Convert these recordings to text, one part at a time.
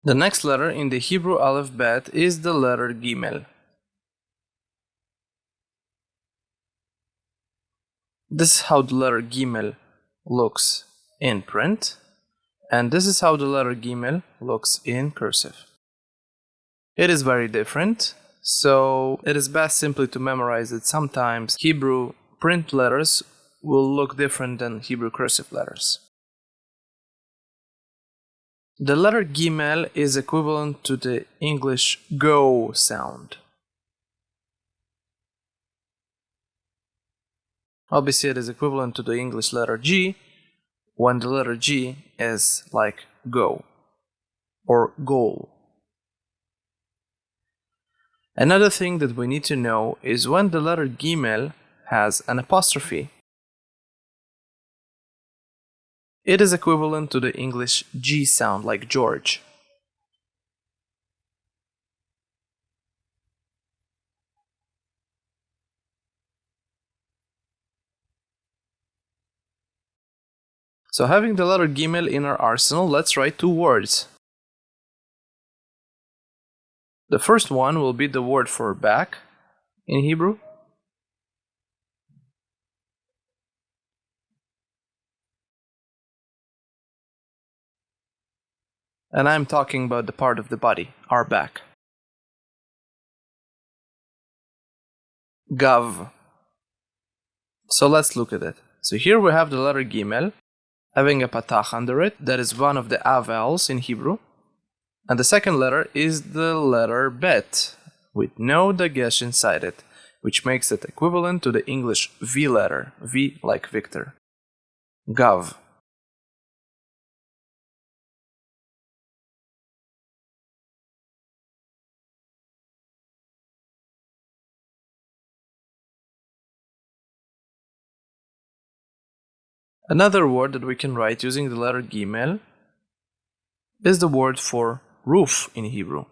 The next letter in the Hebrew alphabet is the letter Gimel. This is how the letter Gimel looks in print, and this is how the letter Gimel looks in cursive. It is very different, so it is best simply to memorize that sometimes Hebrew print letters will look different than Hebrew cursive letters. The letter Gimel is equivalent to the English go sound. Obviously, it is equivalent to the English letter G when the letter G is like go or goal. Another thing that we need to know is when the letter Gimel has an apostrophe. It is equivalent to the English G sound, like George. So having the letter Gimel in our arsenal, let's write two words. The first one will be the word for back in Hebrew. And I'm talking about the part of the body, our back. Gav. So let's look at it. So here we have the letter Gimel, having a patach under it, that is one of the A vowels in Hebrew. And the second letter is the letter Bet, with no dagesh inside it, which makes it equivalent to the English V letter, V like Victor. Gav. Another word that we can write using the letter Gimel is the word for roof in Hebrew.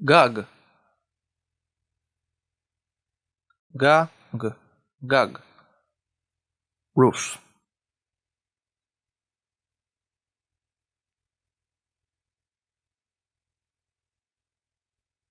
Gag. Gag. Gag. Roof.